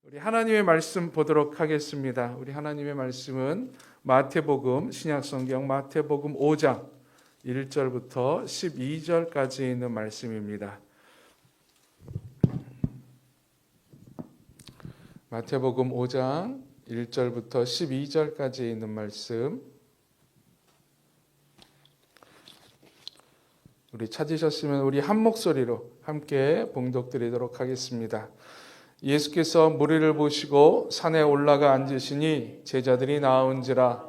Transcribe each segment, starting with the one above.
우리 하나님의 말씀 보도록 하겠습니다. 우리 하나님의 말씀은 마태복음, 신약성경 마태복음 5장 1절부터 12절까지 있는 말씀입니다. 마태복음 5장 1절부터 12절까지 있는 말씀, 우리 찾으셨으면 우리 한 목소리로 함께 봉독드리도록 하겠습니다. 예수께서 무리를 보시고 산에 올라가 앉으시니 제자들이 나온지라.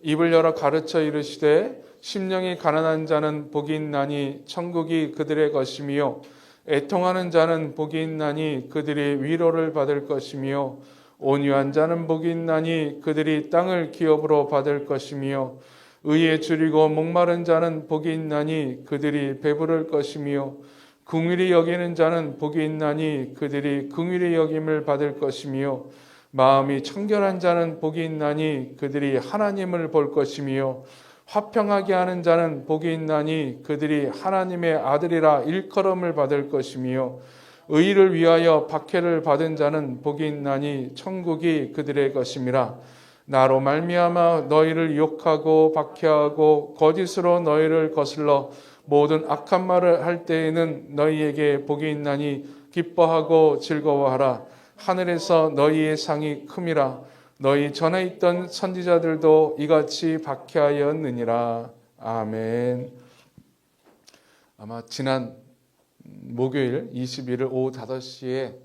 입을 열어 가르쳐 이르시되 심령이 가난한 자는 복이 있나니 천국이 그들의 것이며, 애통하는 자는 복이 있나니 그들이 위로를 받을 것이며, 온유한 자는 복이 있나니 그들이 땅을 기업으로 받을 것이며, 의에 줄이고 목마른 자는 복이 있나니 그들이 배부를 것이며, 긍휼히 여기는 자는 복이 있나니 그들이 긍휼히 여김을 받을 것이며, 마음이 청결한 자는 복이 있나니 그들이 하나님을 볼 것이며, 화평하게 하는 자는 복이 있나니 그들이 하나님의 아들이라 일컬음을 받을 것이며, 의를 위하여 박해를 받은 자는 복이 있나니 천국이 그들의 것임이라. 나로 말미암아 너희를 욕하고 박해하고 거짓으로 너희를 거슬러 모든 악한 말을 할 때에는 너희에게 복이 있나니 기뻐하고 즐거워하라. 하늘에서 너희의 상이 큼이라. 너희 전에 있던 선지자들도 이같이 박해하였느니라. 아멘. 아마 지난 목요일 21일 오후 5시에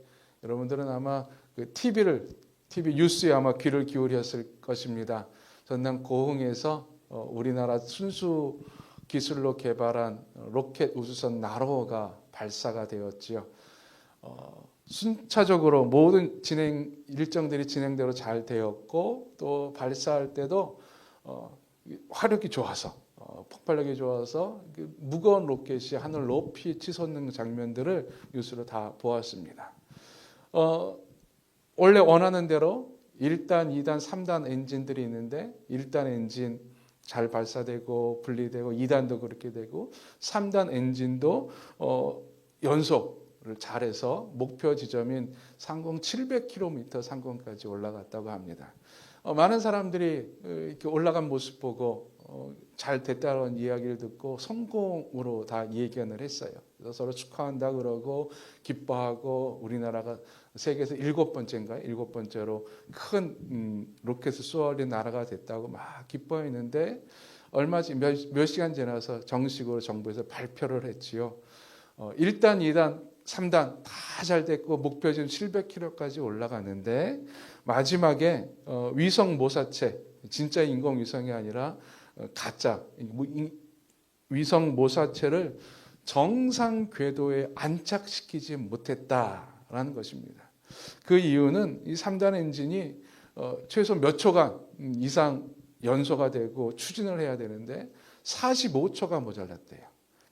여러분들은 아마 TV 뉴스에 아마 귀를 기울였을 것입니다. 전남 고흥에서 우리나라 순수 기술로 개발한 로켓 우주선 나로가 발사가 되었지요. 순차적으로 모든 일정들이 진행대로 잘 되었고, 또 발사할 때도 화력이 좋아서 폭발력이 좋아서 무거운 로켓이 하늘 높이 치솟는 장면들을 뉴스로 다 보았습니다. 원래 원하는 대로 1단, 2단, 3단 엔진들이 있는데 1단 엔진 잘 발사되고 분리되고 2단도 그렇게 되고 3단 엔진도 연속을 잘해서 목표 지점인 상공 700km 상공까지 올라갔다고 합니다. 많은 사람들이 이렇게 올라간 모습 보고 잘 됐다는 이야기를 듣고 성공으로 다 예견을 했어요. 그래서 서로 축하한다 그러고 기뻐하고, 우리나라가 세계에서 7번째로 큰 로켓을 쏘아올린 나라가 됐다고 막 기뻐했는데, 몇 시간 지나서 정식으로 정부에서 발표를 했지요. 1단, 2단, 3단 다 잘 됐고 목표 지점 700km까지 올라갔는데, 마지막에 위성 모사체, 진짜 인공위성이 아니라 가짜 위성 모사체를 정상 궤도에 안착시키지 못했다라는 것입니다. 그 이유는 이 3단 엔진이 최소 몇 초간 이상 연소가 되고 추진을 해야 되는데 45초가 모자랐대요.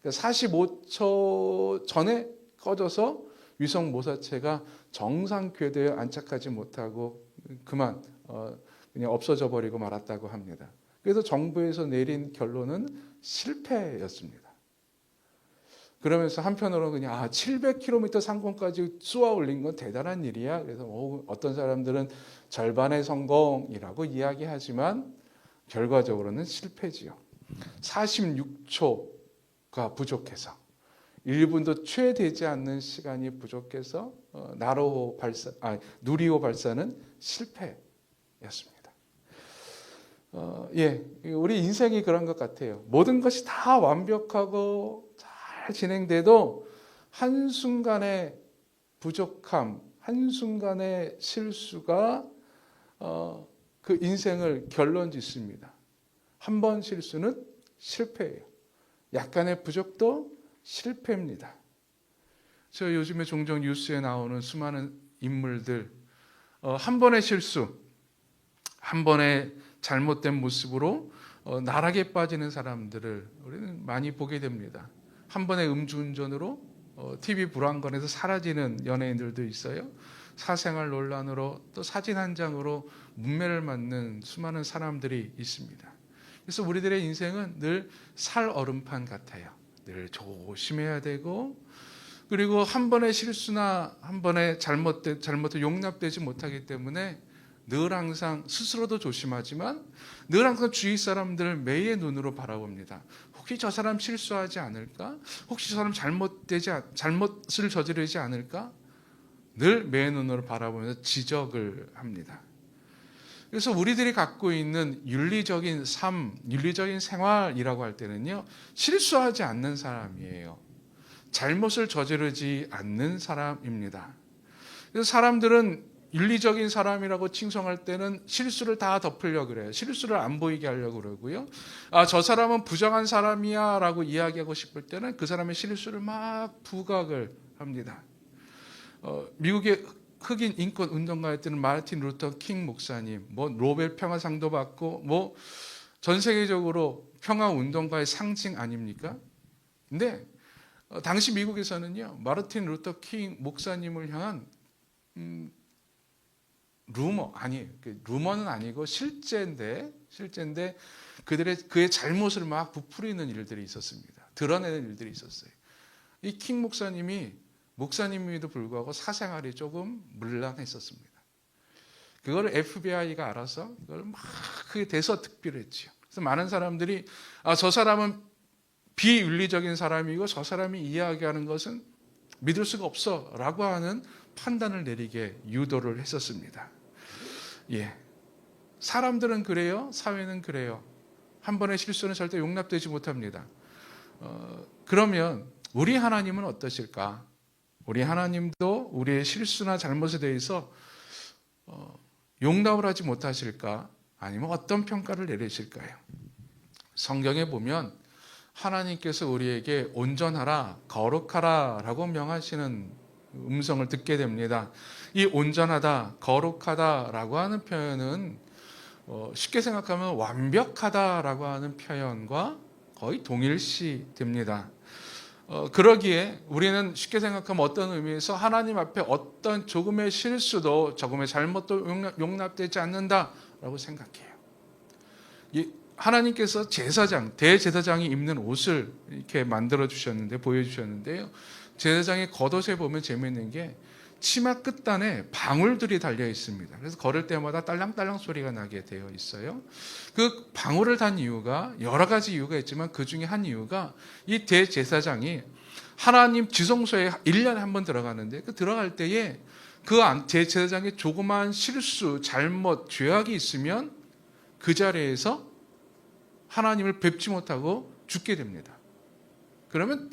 그러니까 45초 전에 꺼져서 위성 모사체가 정상 궤도에 안착하지 못하고 그냥 없어져 버리고 말았다고 합니다. 그래서 정부에서 내린 결론은 실패였습니다. 그러면서 한편으로는 그냥 700km 상공까지 쏘아 올린 건 대단한 일이야. 그래서 어떤 사람들은 절반의 성공이라고 이야기하지만 결과적으로는 실패지요. 46초가 부족해서, 1분도 채 되지 않는 시간이 부족해서 누리호 발사는 실패였습니다. 우리 인생이 그런 것 같아요. 모든 것이 다 완벽하고 잘 진행돼도 한순간의 부족함, 한순간의 실수가 그 인생을 결론짓습니다. 한 번 실수는 실패예요. 약간의 부족도 실패입니다. 저 요즘에 종종 뉴스에 나오는 수많은 인물들, 한 번의 실수, 한 번의 잘못된 모습으로 나락에 빠지는 사람들을 우리는 많이 보게 됩니다. 한 번의 음주운전으로 TV 불황관에서 사라지는 연예인들도 있어요. 사생활 논란으로, 또 사진 한 장으로 문매를 맞는 수많은 사람들이 있습니다. 그래서 우리들의 인생은 늘 살얼음판 같아요. 늘 조심해야 되고, 그리고 한 번의 실수나 한 번의 잘못도 용납되지 못하기 때문에 늘 항상 스스로도 조심하지만 늘 항상 주위 사람들을 매의 눈으로 바라봅니다. 혹시 저 사람 실수하지 않을까? 혹시 저 사람 잘못을 저지르지 않을까? 늘 매의 눈으로 바라보면서 지적을 합니다. 그래서 우리들이 갖고 있는 윤리적인 삶, 윤리적인 생활이라고 할 때는요, 실수하지 않는 사람이에요. 잘못을 저지르지 않는 사람입니다. 그래서 사람들은 윤리적인 사람이라고 칭송할 때는 실수를 다 덮으려고 그래요. 실수를 안 보이게 하려고 그러고요. 저 사람은 부정한 사람이야 라고 이야기하고 싶을 때는 그 사람의 실수를 막 부각을 합니다. 미국의 흑인 인권 운동가였던 마르틴 루터 킹 목사님, 노벨 평화상도 받고 전 세계적으로 평화 운동가의 상징 아닙니까? 근데 당시 미국에서는요, 마르틴 루터 킹 목사님을 향한 루머는 아니고 실제인데 그의 잘못을 막 부풀리는 일들이 있었습니다. 드러내는 일들이 있었어요. 이 킹 목사님임에도 불구하고 사생활이 조금 문란했었습니다. 그걸 FBI가 알아서 그걸 막 크게 대서특필했지요. 그래서 많은 사람들이 저 사람은 비윤리적인 사람이고 저 사람이 이야기하는 것은 믿을 수가 없어라고 하는 판단을 내리게 유도를 했었습니다. 예, 사람들은 그래요. 사회는 그래요. 한 번의 실수는 절대 용납되지 못합니다. 그러면 우리 하나님은 어떠실까? 우리 하나님도 우리의 실수나 잘못에 대해서 용납을 하지 못하실까? 아니면 어떤 평가를 내리실까요? 성경에 보면 하나님께서 우리에게 온전하라, 거룩하라 라고 명하시는 음성을 듣게 됩니다. 이 온전하다, 거룩하다 라고 하는 표현은 쉽게 생각하면 완벽하다라고 하는 표현과 거의 동일시 됩니다. 그러기에 우리는 쉽게 생각하면 어떤 의미에서 하나님 앞에 어떤 조금의 실수도 조금의 잘못도 용납되지 않는다라고 생각해요. 하나님께서 대제사장이 입는 옷을 이렇게 만들어 주셨는데, 보여주셨는데요. 제사장의 겉옷에 보면 재미있는 게 치마 끝단에 방울들이 달려 있습니다. 그래서 걸을 때마다 딸랑딸랑 소리가 나게 되어 있어요. 그 방울을 단 이유가 여러 가지 이유가 있지만 그 중에 한 이유가 이 대제사장이 하나님 지성소에 1년에 한 번 들어가는데 그 들어갈 때에 그 대제사장의 조그마한 실수, 잘못, 죄악이 있으면 그 자리에서 하나님을 뵙지 못하고 죽게 됩니다. 그러면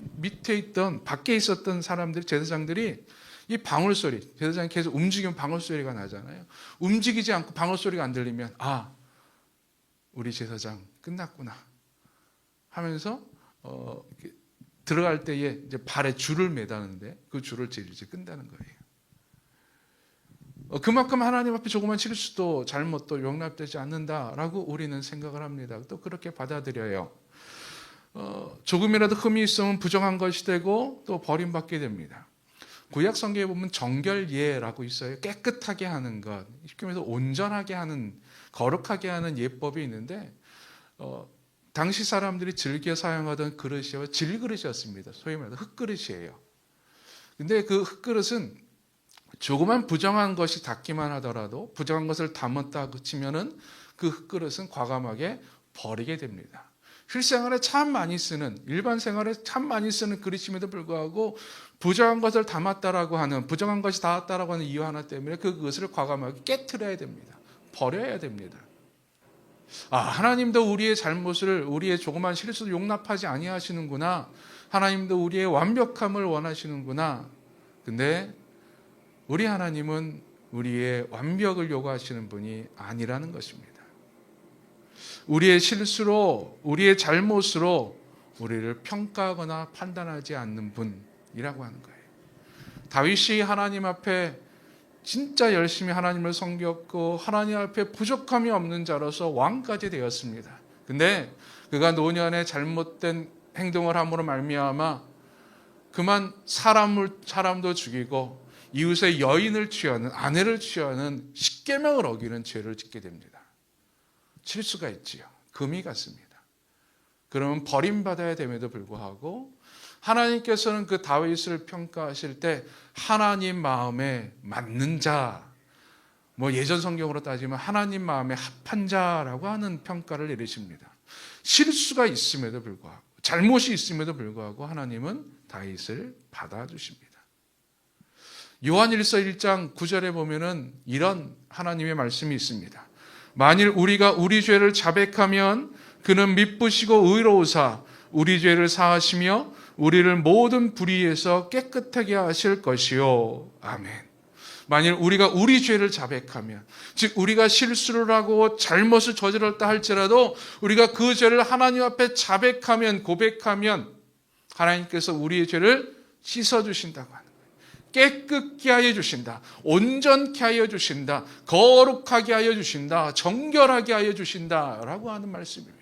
밖에 있었던 사람들이, 제사장들이 이 방울 소리, 제사장이 계속 움직이면 방울 소리가 나잖아요. 움직이지 않고 방울 소리가 안 들리면 우리 제사장 끝났구나 하면서 들어갈 때에 이제 발에 줄을 매다는데 그 줄을 이제 끈다는 거예요. 그만큼 하나님 앞에 조그만 실수도 잘못도 용납되지 않는다라고 우리는 생각을 합니다. 또 그렇게 받아들여요. 조금이라도 흠이 있으면 부정한 것이 되고 또 버림받게 됩니다. 구약 성경에 보면 정결예라고 있어요. 깨끗하게 하는 것, 쉽게 말해서 온전하게 하는, 거룩하게 하는 예법이 있는데 당시 사람들이 즐겨 사용하던 그릇이 질그릇이었습니다. 소위 말해서 흙그릇이에요. 근데 그 흙그릇은 조그만 부정한 것이 닿기만 하더라도, 부정한 것을 담았다 치면은 그 흙그릇은 과감하게 버리게 됩니다. 실생활에 참 많이 쓰는, 일반 생활에 참 많이 쓰는 그릇임에도 불구하고 부정한 것을 담았다라고 하는, 부정한 것이 닿았다라고 하는 이유 하나 때문에 그 그릇을 과감하게 깨트려야 됩니다. 버려야 됩니다. 하나님도 우리의 잘못을, 우리의 조그만 실수를 용납하지 아니하시는구나. 하나님도 우리의 완벽함을 원하시는구나. 근데 우리 하나님은 우리의 완벽을 요구하시는 분이 아니라는 것입니다. 우리의 실수로, 우리의 잘못으로 우리를 평가하거나 판단하지 않는 분이라고 하는 거예요. 다윗이 하나님 앞에 진짜 열심히 하나님을 섬겼고 하나님 앞에 부족함이 없는 자로서 왕까지 되었습니다. 근데 그가 노년에 잘못된 행동을 함으로 말미암아 그만 사람도 죽이고 이웃의 여인을 취하는, 아내를 취하는 십계명을 어기는 죄를 짓게 됩니다. 실수가 있지요. 금이 갔습니다. 그러면 버림받아야 됨에도 불구하고 하나님께서는 그 다윗을 평가하실 때 하나님 마음에 맞는 자, 예전 성경으로 따지면 하나님 마음에 합한 자라고 하는 평가를 내리십니다. 실수가 있음에도 불구하고, 잘못이 있음에도 불구하고 하나님은 다윗을 받아주십니다. 요한일서 1장 9절에 보면은 이런 하나님의 말씀이 있습니다. 만일 우리가 우리 죄를 자백하면 그는 미쁘시고 의로우사 우리 죄를 사하시며 우리를 모든 불의에서 깨끗하게 하실 것이요. 아멘. 만일 우리가 우리 죄를 자백하면, 즉 우리가 실수를 하고 잘못을 저질렀다 할지라도 우리가 그 죄를 하나님 앞에 자백하면, 고백하면 하나님께서 우리의 죄를 씻어주신다고 하는 거예요. 깨끗게 하여 주신다, 온전케 하여 주신다, 거룩하게 하여 주신다, 정결하게 하여 주신다라고 하는 말씀입니다.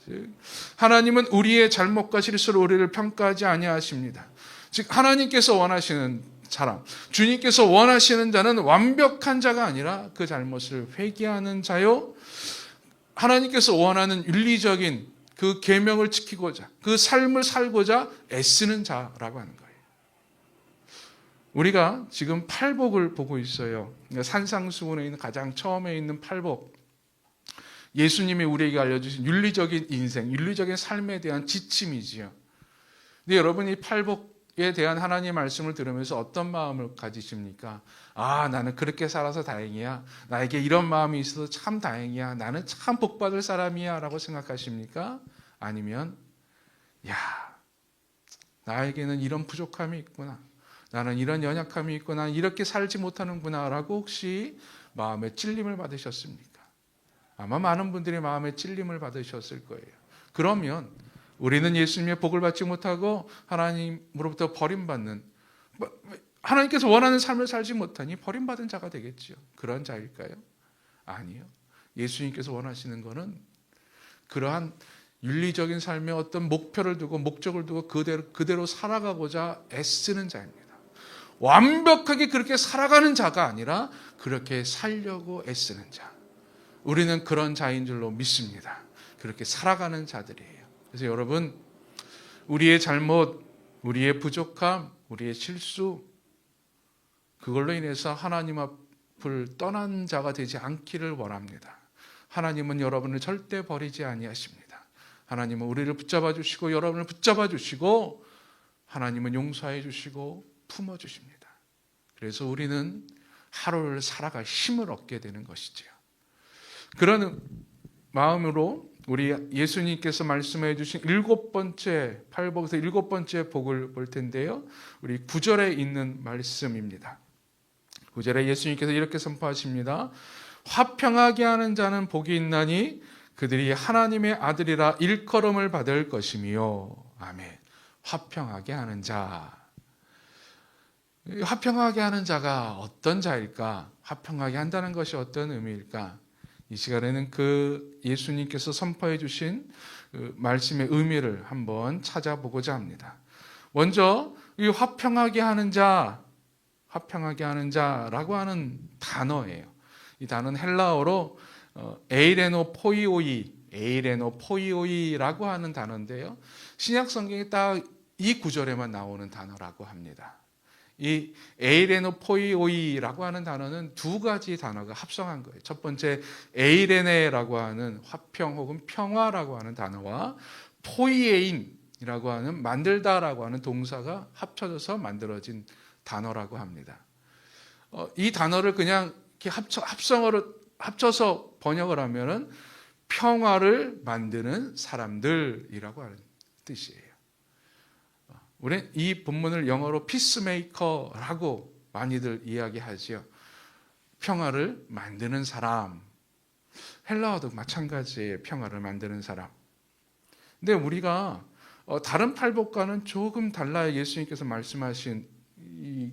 즉 하나님은 우리의 잘못과 실수로 우리를 평가하지 아니하십니다. 즉 하나님께서 원하시는 사람, 주님께서 원하시는 자는 완벽한 자가 아니라 그 잘못을 회개하는 자요, 하나님께서 원하는 윤리적인 그 계명을 지키고자, 그 삶을 살고자 애쓰는 자라고 하는 거예요. 우리가 지금 팔복을 보고 있어요. 산상수훈에 있는 가장 처음에 있는 팔복, 예수님이 우리에게 알려주신 윤리적인 인생, 윤리적인 삶에 대한 지침이지요. 근데 여러분이 팔복에 대한 하나님의 말씀을 들으면서 어떤 마음을 가지십니까? 아, 나는 그렇게 살아서 다행이야. 나에게 이런 마음이 있어서 참 다행이야. 나는 참 복받을 사람이야 라고 생각하십니까? 아니면 야, 나에게는 이런 부족함이 있구나, 나는 이런 연약함이 있고 나는 이렇게 살지 못하는구나 라고 혹시 마음에 찔림을 받으셨습니까? 아마 많은 분들이 마음에 찔림을 받으셨을 거예요. 그러면 우리는 예수님의 복을 받지 못하고 하나님으로부터 버림받는, 하나님께서 원하는 삶을 살지 못하니 버림받은 자가 되겠지요. 그런 자일까요? 아니요. 예수님께서 원하시는 것은 그러한 윤리적인 삶의 어떤 목표를 두고 목적을 두고 그대로 살아가고자 애쓰는 자입니다. 완벽하게 그렇게 살아가는 자가 아니라 그렇게 살려고 애쓰는 자. 우리는 그런 자인 줄로 믿습니다. 그렇게 살아가는 자들이에요. 그래서 여러분, 우리의 잘못, 우리의 부족함, 우리의 실수, 그걸로 인해서 하나님 앞을 떠난 자가 되지 않기를 원합니다. 하나님은 여러분을 절대 버리지 아니하십니다. 하나님은 우리를 붙잡아 주시고 여러분을 붙잡아 주시고 하나님은 용서해 주시고 품어 주십니다. 그래서 우리는 하루를 살아갈 힘을 얻게 되는 것이죠. 그런 마음으로 우리 예수님께서 말씀해 주신 일곱 번째, 팔복에서 일곱 번째 복을 볼 텐데요. 우리 9절에 있는 말씀입니다. 9절에 예수님께서 이렇게 선포하십니다. 화평하게 하는 자는 복이 있나니 그들이 하나님의 아들이라 일컬음을 받을 것이며. 아멘. 화평하게 하는 자. 화평하게 하는 자가 어떤 자일까? 화평하게 한다는 것이 어떤 의미일까? 이 시간에는 그 예수님께서 선포해 주신 그 말씀의 의미를 한번 찾아보고자 합니다. 먼저 이 화평하게 하는 자, 화평하게 하는 자라고 하는 단어예요. 이 단어는 헬라어로 에이레노 포이오이라고 하는 단어인데요. 신약 성경에 딱 이 구절에만 나오는 단어라고 합니다. 이 에이레노 포이오이라고 하는 단어는 두 가지 단어가 합성한 거예요. 첫 번째 에이레네라고 하는 화평 혹은 평화라고 하는 단어와 포이에인이라고 하는 만들다라고 하는 동사가 합쳐져서 만들어진 단어라고 합니다. 이 단어를 그냥 이렇게 합쳐서 번역을 하면은 평화를 만드는 사람들이라고 하는 뜻이에요. 우리는 이 본문을 영어로 피스메이커라고 많이들 이야기하지요. 평화를 만드는 사람. 헬라어도 마찬가지의 평화를 만드는 사람. 근데 우리가 다른 팔복과는 조금 달라요. 예수님께서 말씀하신 이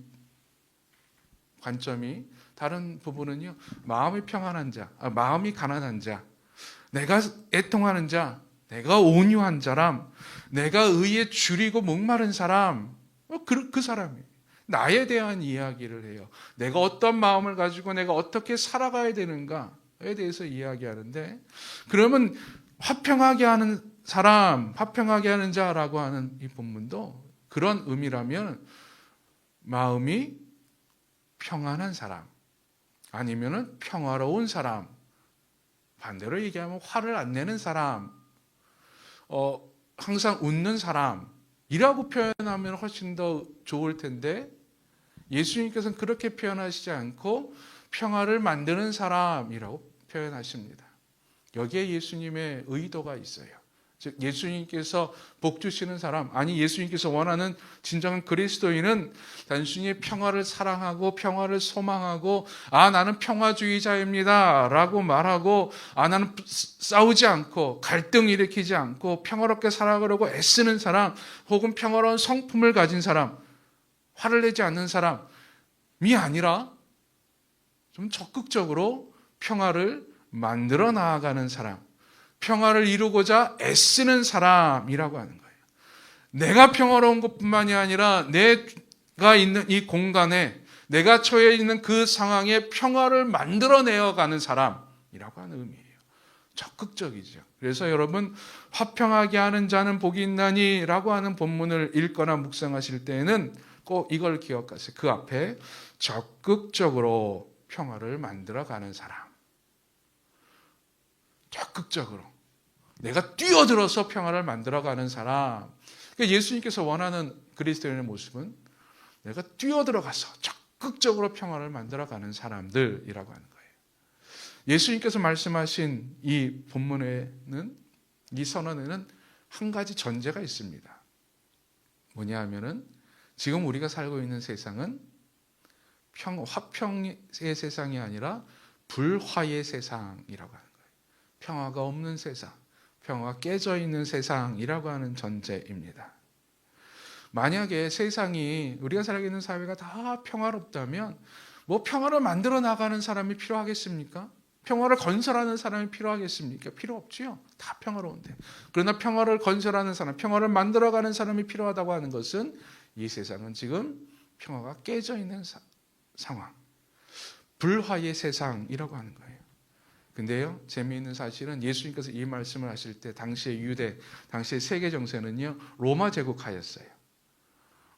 관점이 다른 부분은요. 마음이 평안한 자, 마음이 가난한 자, 내가 애통하는 자, 내가 온유한 사람, 내가 의에 줄이고 목마른 사람, 그 사람이에요. 나에 대한 이야기를 해요. 내가 어떤 마음을 가지고 내가 어떻게 살아가야 되는가에 대해서 이야기하는데, 그러면 화평하게 하는 사람, 화평하게 하는 자라고 하는 이 본문도 그런 의미라면 마음이 평안한 사람, 아니면은 평화로운 사람, 반대로 얘기하면 화를 안 내는 사람, 항상 웃는 사람이라고 표현하면 훨씬 더 좋을 텐데 예수님께서는 그렇게 표현하시지 않고 평화를 만드는 사람이라고 표현하십니다. 여기에 예수님의 의도가 있어요. 즉 예수님께서 복 주시는 사람, 아니 예수님께서 원하는 진정한 그리스도인은 단순히 평화를 사랑하고 평화를 소망하고 나는 평화주의자입니다 라고 말하고 나는 싸우지 않고 갈등 일으키지 않고 평화롭게 살아가려고 애쓰는 사람, 혹은 평화로운 성품을 가진 사람, 화를 내지 않는 사람이 아니라 좀 적극적으로 평화를 만들어 나아가는 사람, 평화를 이루고자 애쓰는 사람이라고 하는 거예요. 내가 평화로운 것뿐만이 아니라 내가 있는 이 공간에, 내가 처해 있는 그 상황에 평화를 만들어내어 가는 사람이라고 하는 의미예요. 적극적이죠. 그래서 여러분, 화평하게 하는 자는 복이 있나니 라고 하는 본문을 읽거나 묵상하실 때에는 꼭 이걸 기억하세요. 그 앞에 적극적으로 평화를 만들어가는 사람, 적극적으로 내가 뛰어들어서 평화를 만들어가는 사람. 그러니까 예수님께서 원하는 그리스도인의 모습은 내가 뛰어들어가서 적극적으로 평화를 만들어가는 사람들이라고 하는 거예요. 예수님께서 말씀하신 이 본문에는, 이 선언에는 한 가지 전제가 있습니다. 뭐냐 하면은 지금 우리가 살고 있는 세상은 화평의 세상이 아니라 불화의 세상이라고 하는 거예요. 평화가 없는 세상, 평화가 깨져 있는 세상이라고 하는 전제입니다. 만약에 세상이, 우리가 살고 있는 사회가 다 평화롭다면 뭐 평화를 만들어 나가는 사람이 필요하겠습니까? 평화를 건설하는 사람이 필요하겠습니까? 필요 없지요. 다 평화로운데. 그러나 평화를 건설하는 사람, 평화를 만들어가는 사람이 필요하다고 하는 것은 이 세상은 지금 평화가 깨져 있는 상황, 불화의 세상이라고 하는 거예요. 근데요, 재미있는 사실은 예수님께서 이 말씀을 하실 때 당시의 유대, 당시의 세계 정세는요, 로마 제국하였어요.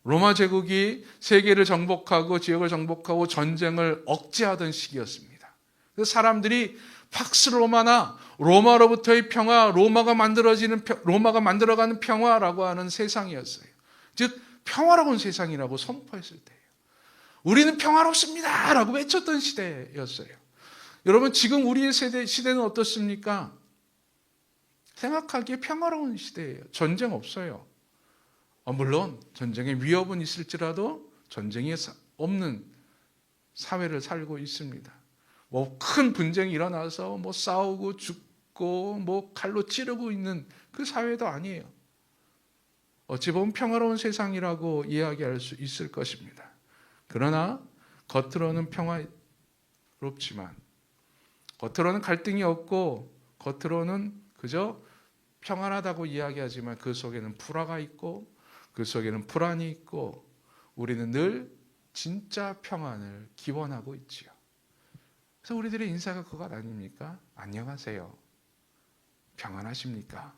로마 제국이 세계를 정복하고 지역을 정복하고 전쟁을 억제하던 시기였습니다. 그래서 사람들이 팍스 로마나 로마로부터의 평화, 로마가 만들어가는 평화라고 하는 세상이었어요. 즉 평화로운 세상이라고 선포했을 때예요. 우리는 평화롭습니다 라고 외쳤던 시대였어요. 여러분, 지금 우리의 시대는 어떻습니까? 생각하기에 평화로운 시대예요. 전쟁 없어요. 물론 전쟁의 위협은 있을지라도 전쟁이 없는 사회를 살고 있습니다. 뭐 큰 분쟁이 일어나서 뭐 싸우고 죽고 뭐 칼로 찌르고 있는 그 사회도 아니에요. 어찌 보면 평화로운 세상이라고 이야기할 수 있을 것입니다. 그러나 겉으로는 평화롭지만, 겉으로는 갈등이 없고 겉으로는 그저 평안하다고 이야기하지만 그 속에는 불화가 있고 그 속에는 불안이 있고 우리는 늘 진짜 평안을 기원하고 있지요. 그래서 우리들의 인사가 그것 아닙니까? 안녕하세요. 평안하십니까?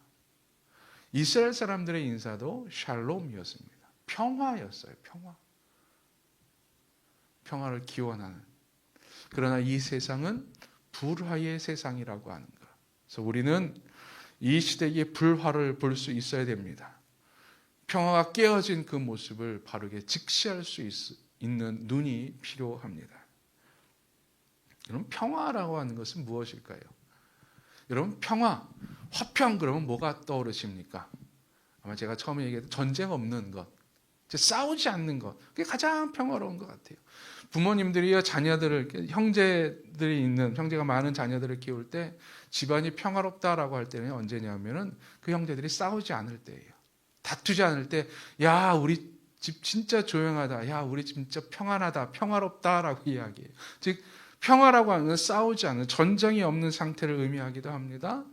이스라엘 사람들의 인사도 샬롬이었습니다. 평화였어요. 평화를 기원하는. 그러나 이 세상은 불화의 세상이라고 하는 것. 그래서 우리는 이 시대의 불화를 볼 수 있어야 됩니다. 평화가 깨어진 그 모습을 바르게 직시할 수 있는 눈이 필요합니다. 여러분, 평화라고 하는 것은 무엇일까요? 여러분, 평화, 화평 그러면 뭐가 떠오르십니까? 아마 제가 처음에 얘기했던 전쟁 없는 것, 싸우지 않는 것, 그게 가장 평화로운 것 같아요. 부모님들이요, 자녀들을, 형제가 많은 자녀들을 키울 때 집안이 평화롭다라고 할 때는 언제냐면은 그 형제들이 싸우지 않을 때예요. 다투지 않을 때, 야, 우리 집 진짜 조용하다, 야, 우리 집 진짜 평안하다, 평화롭다라고 이야기해요. 즉 평화라고 하는 건 싸우지 않는, 전쟁이 없는 상태를 의미하기도 합니다.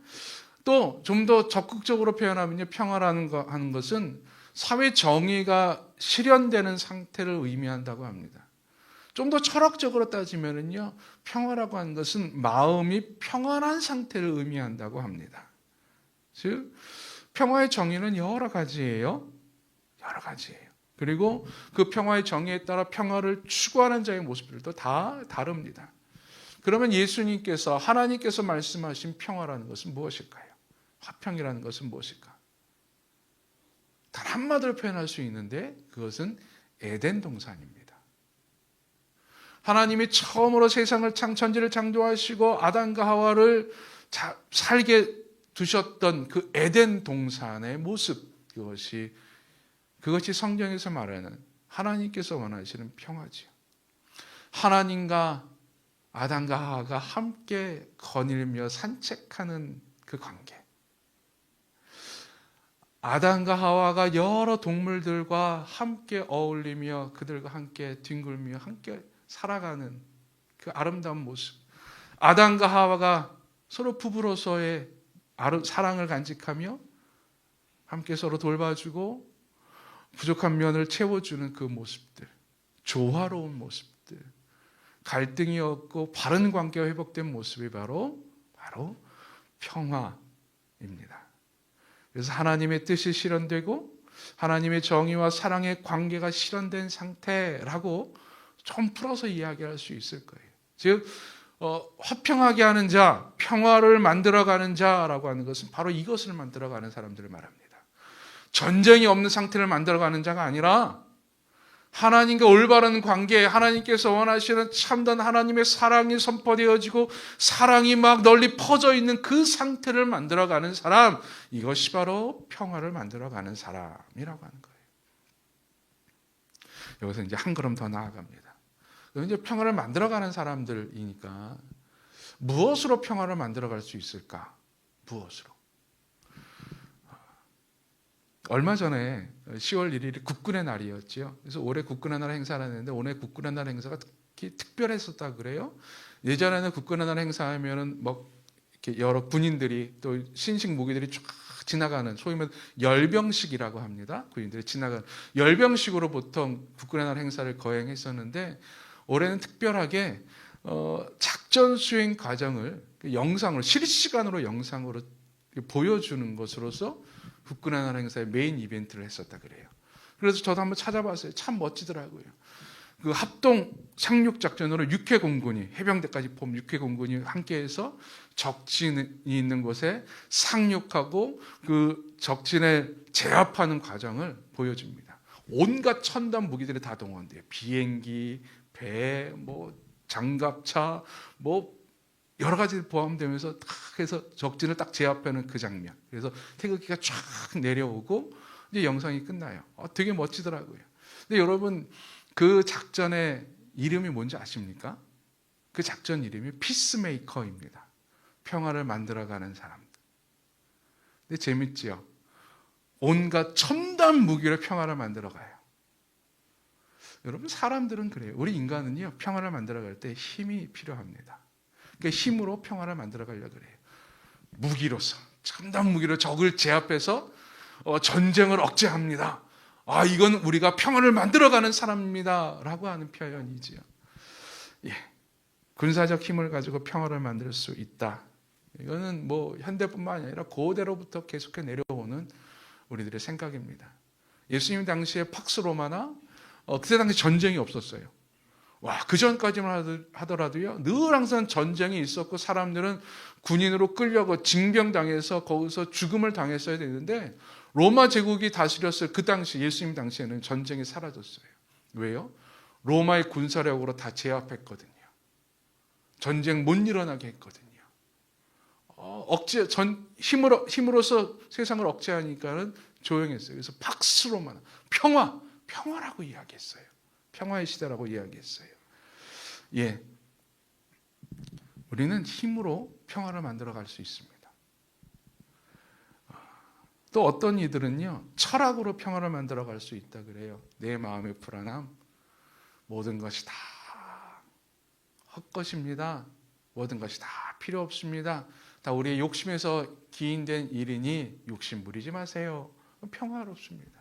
또 좀 더 적극적으로 표현하면요, 평화라는 거 하는 것은 사회 정의가 실현되는 상태를 의미한다고 합니다. 좀 더 철학적으로 따지면은요, 평화라고 하는 것은 마음이 평안한 상태를 의미한다고 합니다. 즉 평화의 정의는 여러 가지예요. 여러 가지예요. 그리고 그 평화의 정의에 따라 평화를 추구하는 자의 모습들도 다 다릅니다. 그러면 예수님께서, 하나님께서 말씀하신 평화라는 것은 무엇일까요? 화평이라는 것은 무엇일까? 단 한마디로 표현할 수 있는데 그것은 에덴 동산입니다. 하나님이 처음으로 세상을 천지를 창조하시고 아담과 하와를 살게 두셨던 그 에덴 동산의 모습, 그것이 성경에서 말하는 하나님께서 원하시는 평화지요. 하나님과 아담과 하와가 함께 거닐며 산책하는 그 관계. 아담과 하와가 여러 동물들과 함께 어울리며 그들과 함께 뒹굴며 함께 살아가는 그 아름다운 모습. 아담과 하와가 서로 부부로서의 사랑을 간직하며 함께 서로 돌봐주고 부족한 면을 채워주는 그 모습들. 조화로운 모습들. 갈등이 없고 바른 관계가 회복된 모습이 바로 평화입니다. 그래서 하나님의 뜻이 실현되고 하나님의 정의와 사랑의 관계가 실현된 상태라고 좀 풀어서 이야기할 수 있을 거예요. 즉 화평하게 하는 자, 평화를 만들어가는 자라고 하는 것은 바로 이것을 만들어가는 사람들을 말합니다. 전쟁이 없는 상태를 만들어가는 자가 아니라 하나님과 올바른 관계, 하나님께서 원하시는 참된 하나님의 사랑이 선포되어지고 사랑이 막 널리 퍼져 있는 그 상태를 만들어가는 사람, 이것이 바로 평화를 만들어가는 사람이라고 하는 거예요. 여기서 이제 한 걸음 더 나아갑니다. 이제 평화를 만들어가는 사람들이니까 무엇으로 평화를 만들어갈 수 있을까? 무엇으로? 얼마 전에 10월 1일이 국군의 날이었죠. 그래서 올해 국군의 날 행사를 했는데 오늘 국군의 날 행사가 특히 특별했었다 그래요. 예전에는 국군의 날 행사하면은 뭐 이렇게 여러 군인들이 또 신식 무기들이 쫙 지나가는 소위 말해 열병식이라고 합니다. 군인들이 지나가는 열병식으로 보통 국군의 날 행사를 거행했었는데 올해는 특별하게 작전 수행 과정을 영상으로 실시간으로 영상으로 보여주는 것으로서 국군의 날 행사의 메인 이벤트를 했었다 그래요. 그래서 저도 한번 찾아봤어요. 참 멋지더라고요. 그 합동 상륙 작전으로 6회 공군이 해병대까지 포함 6회 공군이 함께해서 적진이 있는 곳에 상륙하고 그 적진에 제압하는 과정을 보여줍니다. 온갖 첨단 무기들이 다 동원돼요. 비행기, 배, 뭐 장갑차, 뭐 여러 가지 포함되면서 딱 해서 적진을 딱 제압하는 그 장면. 그래서 태극기가 쫙 내려오고 이제 영상이 끝나요. 되게 멋지더라고요. 근데 여러분 그 작전의 이름이 뭔지 아십니까? 그 작전 이름이 피스메이커입니다. 평화를 만들어가는 사람들. 근데 재밌지요? 온갖 첨단 무기로 평화를 만들어가요. 여러분 사람들은 그래요. 우리 인간은요 평화를 만들어갈 때 힘이 필요합니다. 그 힘으로 평화를 만들어가려고 그래요. 무기로서 첨단 무기로 적을 제압해서 전쟁을 억제합니다. 이건 우리가 평화를 만들어가는 사람입니다 라고 하는 표현이지요. 예, 군사적 힘을 가지고 평화를 만들 수 있다. 이거는 뭐 현대뿐만 아니라 고대로부터 계속해 내려오는 우리들의 생각입니다. 예수님 당시에 팍스 로마나 그때 당시 전쟁이 없었어요. 그 전까지만 하더라도요, 늘 항상 전쟁이 있었고 사람들은 군인으로 끌려고 징병당해서 거기서 죽음을 당했어야 되는데 로마 제국이 다스렸을 그 당시, 예수님 당시에는 전쟁이 사라졌어요. 왜요? 로마의 군사력으로 다 제압했거든요. 전쟁 못 일어나게 했거든요. 힘으로서 세상을 억제하니까는 조용했어요. 그래서 팍스 로마나 평화라고 이야기했어요. 평화의 시대라고 이야기했어요. 예, 우리는 힘으로 평화를 만들어갈 수 있습니다. 또 어떤 이들은요 철학으로 평화를 만들어갈 수 있다 그래요. 내 마음의 불안함, 모든 것이 다 헛것입니다. 모든 것이 다 필요 없습니다. 다 우리의 욕심에서 기인된 일이니 욕심 부리지 마세요. 평화롭습니다.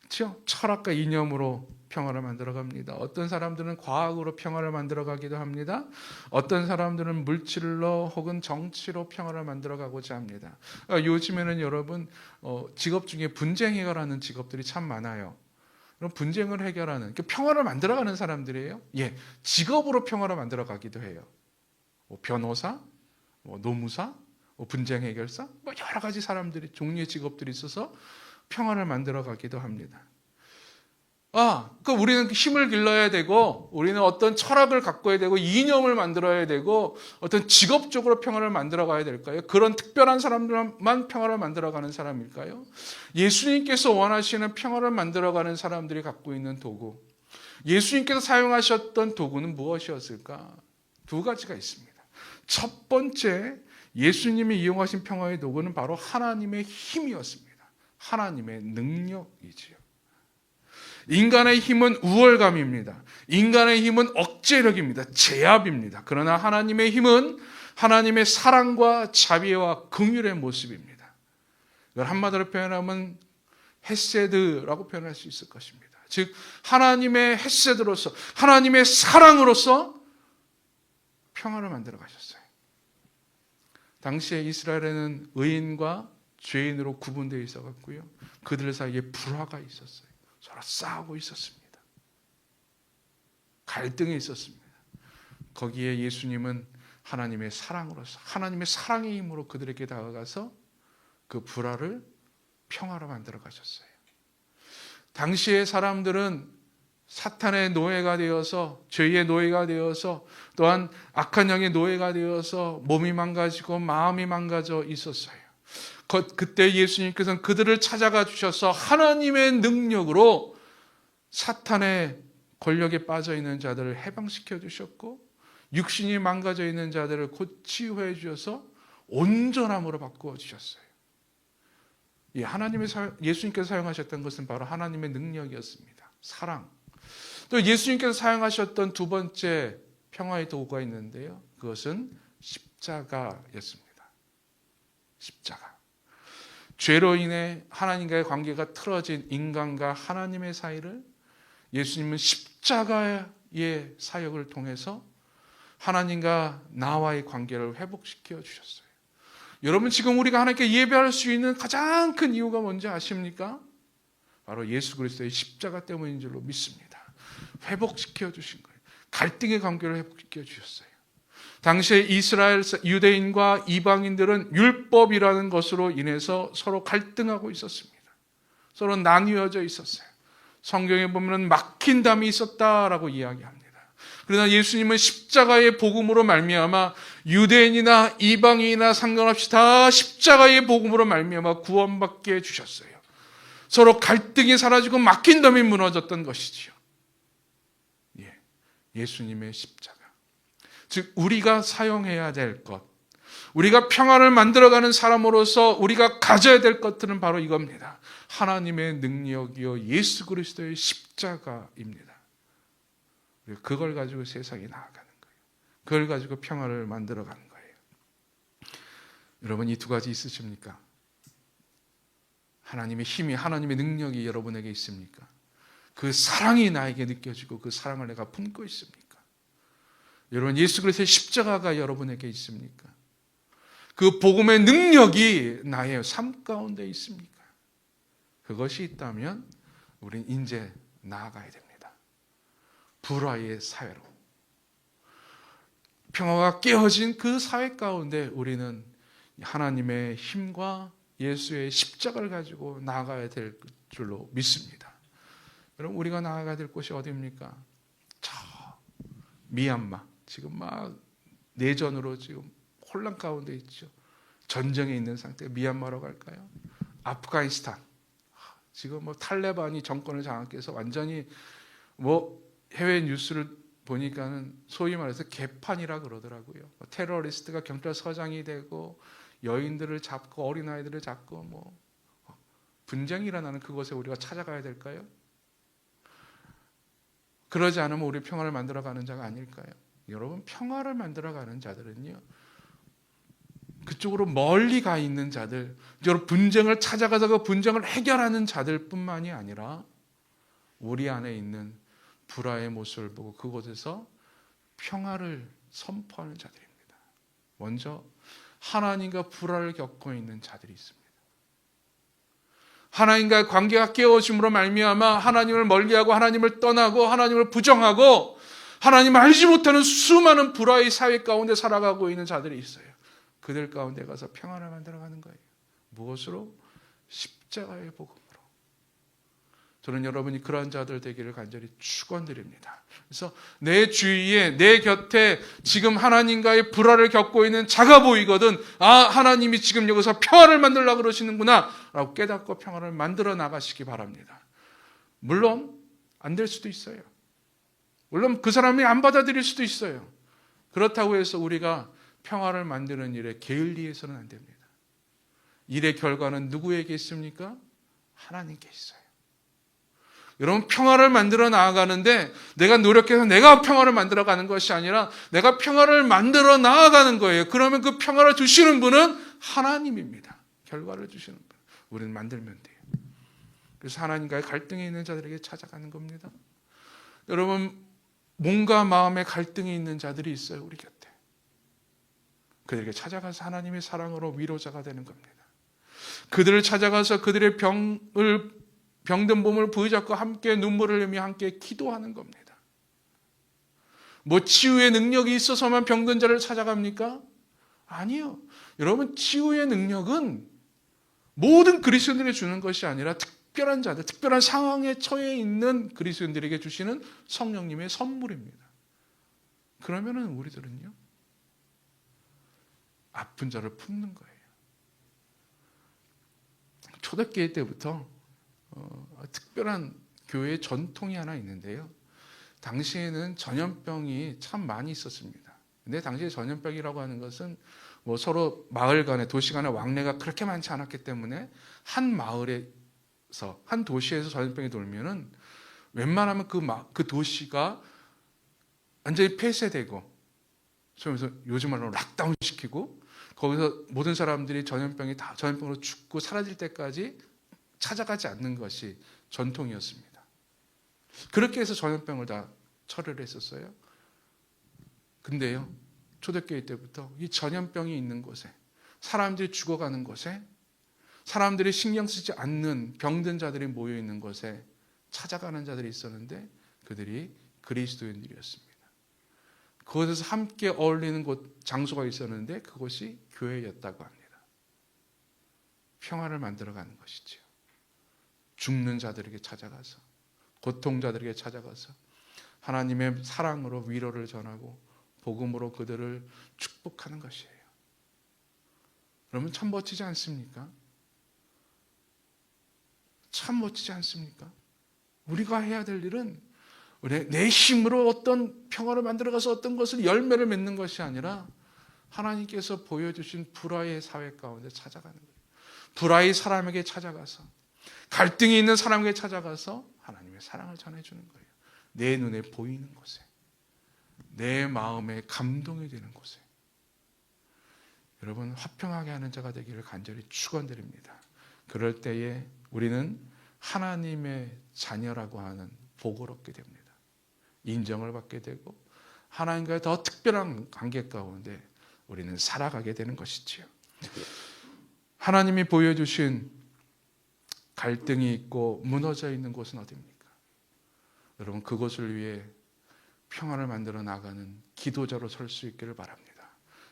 그렇죠? 철학과 이념으로 평화를 만들어갑니다. 어떤 사람들은 과학으로 평화를 만들어가기도 합니다. 어떤 사람들은 물질로 혹은 정치로 평화를 만들어가고자 합니다. 요즘에는 여러분 직업 중에 분쟁 해결하는 직업들이 참 많아요. 그럼 분쟁을 해결하는 평화를 만들어가는 사람들이에요. 예, 직업으로 평화를 만들어가기도 해요. 변호사, 노무사, 분쟁 해결사, 여러 가지 사람들이 종류의 직업들이 있어서 평화를 만들어가기도 합니다. 우리는 힘을 길러야 되고, 우리는 어떤 철학을 가꿔야 되고, 이념을 만들어야 되고, 어떤 직업적으로 평화를 만들어 가야 될까요? 그런 특별한 사람들만 평화를 만들어 가는 사람일까요? 예수님께서 원하시는 평화를 만들어 가는 사람들이 갖고 있는 도구, 예수님께서 사용하셨던 도구는 무엇이었을까? 두 가지가 있습니다. 첫 번째, 예수님이 이용하신 평화의 도구는 바로 하나님의 힘이었습니다. 하나님의 능력이지요. 인간의 힘은 우월감입니다. 인간의 힘은 억제력입니다. 제압입니다. 그러나 하나님의 힘은 하나님의 사랑과 자비와 긍휼의 모습입니다. 이걸 한마디로 표현하면 헤세드라고 표현할 수 있을 것입니다. 즉 하나님의 헤세드로서 하나님의 사랑으로서 평화를 만들어 가셨어요. 당시에 이스라엘에는 의인과 죄인으로 구분되어 있어갔고요. 그들 사이에 불화가 있었어요. 서로 싸우고 있었습니다. 갈등이 있었습니다. 거기에 예수님은 하나님의 사랑으로서 하나님의 사랑의 힘으로 그들에게 다가가서 그 불화를 평화로 만들어 가셨어요. 당시의 사람들은 사탄의 노예가 되어서 죄의 노예가 되어서 또한 악한 영의 노예가 되어서 몸이 망가지고 마음이 망가져 있었어요. 그때 예수님께서는 그들을 찾아가 주셔서 하나님의 능력으로 사탄의 권력에 빠져 있는 자들을 해방시켜 주셨고 육신이 망가져 있는 자들을 곧 치유해 주셔서 온전함으로 바꾸어 주셨어요. 예수님께서 사용하셨던 것은 바로 하나님의 능력이었습니다. 사랑. 또 예수님께서 사용하셨던 두 번째 평화의 도구가 있는데요. 그것은 십자가였습니다. 십자가. 죄로 인해 하나님과의 관계가 틀어진 인간과 하나님의 사이를 예수님은 십자가의 사역을 통해서 하나님과 나와의 관계를 회복시켜 주셨어요. 여러분 지금 우리가 하나님께 예배할 수 있는 가장 큰 이유가 뭔지 아십니까? 바로 예수 그리스도의 십자가 때문인 줄로 믿습니다. 회복시켜 주신 거예요. 갈등의 관계를 회복시켜 주셨어요. 당시에 이스라엘 유대인과 이방인들은 율법이라는 것으로 인해서 서로 갈등하고 있었습니다. 서로 나뉘어져 있었어요. 성경에 보면 막힌 담이 있었다라고 이야기합니다. 그러나 예수님은 십자가의 복음으로 말미암아 유대인이나 이방인이나 상관없이 다 십자가의 복음으로 말미암아 구원받게 해주셨어요. 서로 갈등이 사라지고 막힌 담이 무너졌던 것이지요. 예수님의 십자가. 즉 우리가 사용해야 될 것, 우리가 평화를 만들어가는 사람으로서 우리가 가져야 될 것들은 바로 이겁니다. 하나님의 능력이요 예수 그리스도의 십자가입니다. 그걸 가지고 세상이 나아가는 거예요. 그걸 가지고 평화를 만들어가는 거예요. 여러분 이 두 가지 있으십니까? 하나님의 힘이, 하나님의 능력이 여러분에게 있습니까? 그 사랑이 나에게 느껴지고 그 사랑을 내가 품고 있습니까? 여러분 예수 그리스도의 십자가가 여러분에게 있습니까? 그 복음의 능력이 나의 삶 가운데 있습니까? 그것이 있다면 우린 이제 나아가야 됩니다. 불화의 사회로. 평화가 깨어진 그 사회 가운데 우리는 하나님의 힘과 예수의 십자가를 가지고 나아가야 될 줄로 믿습니다. 여러분 우리가 나아가야 될 곳이 어디입니까? 저 미얀마 지금 막 내전으로 지금 혼란 가운데 있죠. 전쟁에 있는 상태. 미얀마로 갈까요? 아프가니스탄 지금 탈레반이 정권을 장악해서 완전히 해외 뉴스를 보니까는 소위 말해서 개판이라 그러더라고요. 테러리스트가 경찰서장이 되고 여인들을 잡고 어린아이들을 잡고 분쟁이 일어나는 그곳에 우리가 찾아가야 될까요? 그러지 않으면 우리 평화를 만들어가는 자가 아닐까요? 여러분 평화를 만들어가는 자들은요 그쪽으로 멀리 가 있는 자들, 여러분 분쟁을 찾아가서 그 분쟁을 해결하는 자들뿐만이 아니라 우리 안에 있는 불화의 모습을 보고 그곳에서 평화를 선포하는 자들입니다. 먼저 하나님과 불화를 겪고 있는 자들이 있습니다. 하나님과의 관계가 깨어짐으로 말미암아 하나님을 멀리하고 하나님을 떠나고 하나님을 부정하고 하나님을 알지 못하는 수많은 불화의 사회 가운데 살아가고 있는 자들이 있어요. 그들 가운데 가서 평안을 만들어가는 거예요. 무엇으로? 십자가의 복음으로. 저는 여러분이 그러한 자들 되기를 간절히 축원드립니다. 그래서 내 주위에 내 곁에 지금 하나님과의 불화를 겪고 있는 자가 보이거든 하나님이 지금 여기서 평화를 만들려고 그러시는구나 라고 깨닫고 평화를 만들어 나가시기 바랍니다. 물론 안 될 수도 있어요. 물론 그 사람이 안 받아들일 수도 있어요. 그렇다고 해서 우리가 평화를 만드는 일에 게을리해서는 안 됩니다. 일의 결과는 누구에게 있습니까? 하나님께 있어요. 여러분, 평화를 만들어 나아가는데 내가 노력해서 내가 평화를 만들어가는 것이 아니라 내가 평화를 만들어 나아가는 거예요. 그러면 그 평화를 주시는 분은 하나님입니다. 결과를 주시는 분. 우리는 만들면 돼요. 그래서 하나님과의 갈등이 있는 자들에게 찾아가는 겁니다. 여러분, 몸과 마음의 갈등이 있는 자들이 있어요. 우리 곁에. 그들에게 찾아가서 하나님의 사랑으로 위로자가 되는 겁니다. 그들을 찾아가서 그들의 병든 몸을 부여잡고 함께 눈물을 흘리며 함께 기도하는 겁니다. 뭐 치유의 능력이 있어서만 병든 자를 찾아갑니까? 아니요. 여러분, 치유의 능력은 모든 그리스도인들에게 주는 것이 아니라 특별한 자들, 특별한 상황에 처해 있는 그리스도인들에게 주시는 성령님의 선물입니다. 그러면은 우리들은요, 아픈 자를 품는 거예요. 초대교회 때부터 특별한 교회의 전통이 하나 있는데요. 당시에는 전염병이 참 많이 있었습니다. 근데 당시에 전염병이라고 하는 것은 뭐 서로 마을 간에 도시 간에 왕래가 그렇게 많지 않았기 때문에 한 마을에서 한 도시에서 전염병이 돌면은 웬만하면 그 도시가 완전히 폐쇄되고 그래서 요즘 말로 락다운 시키고 거기서 모든 사람들이 전염병으로 죽고 사라질 때까지 찾아가지 않는 것이 전통이었습니다. 그렇게 해서 전염병을 다 처리를 했었어요. 근데요, 초대교회 때부터 이 전염병이 있는 곳에, 사람들이 죽어가는 곳에, 사람들이 신경 쓰지 않는 병든 자들이 모여 있는 곳에 찾아가는 자들이 있었는데 그들이 그리스도인들이었습니다. 그곳에서 함께 어울리는 장소가 있었는데 그것이 교회였다고 합니다. 평화를 만들어가는 것이지요. 죽는 자들에게 찾아가서, 고통자들에게 찾아가서 하나님의 사랑으로 위로를 전하고 복음으로 그들을 축복하는 것이에요. 여러분, 참 멋지지 않습니까? 참 멋지지 않습니까? 우리가 해야 될 일은 내 힘으로 어떤 평화를 만들어가서 어떤 것을 열매를 맺는 것이 아니라 하나님께서 보여주신 불화의 사회 가운데 찾아가는 거예요. 불화의 사람에게 찾아가서, 갈등이 있는 사람에게 찾아가서 하나님의 사랑을 전해주는 거예요. 내 눈에 보이는 곳에, 내 마음에 감동이 되는 곳에. 여러분, 화평하게 하는 자가 되기를 간절히 축원드립니다. 그럴 때에 우리는 하나님의 자녀라고 하는 복을 얻게 됩니다. 인정을 받게 되고 하나님과의 더 특별한 관계 가운데 우리는 살아가게 되는 것이지요. 하나님이 보여주신 갈등이 있고 무너져 있는 곳은 어디입니까? 여러분, 그곳을 위해 평화를 만들어 나가는 기도자로 설 수 있기를 바랍니다.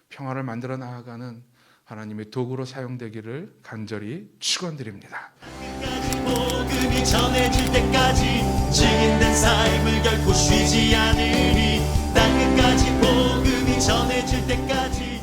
평화를 만들어 나가는 하나님의 도구로 사용되기를 간절히 축원드립니다. 복음이 전해질 때까지 증인된 삶을 결코 쉬지 않으리. 땅끝까지 복음이 전해질 때까지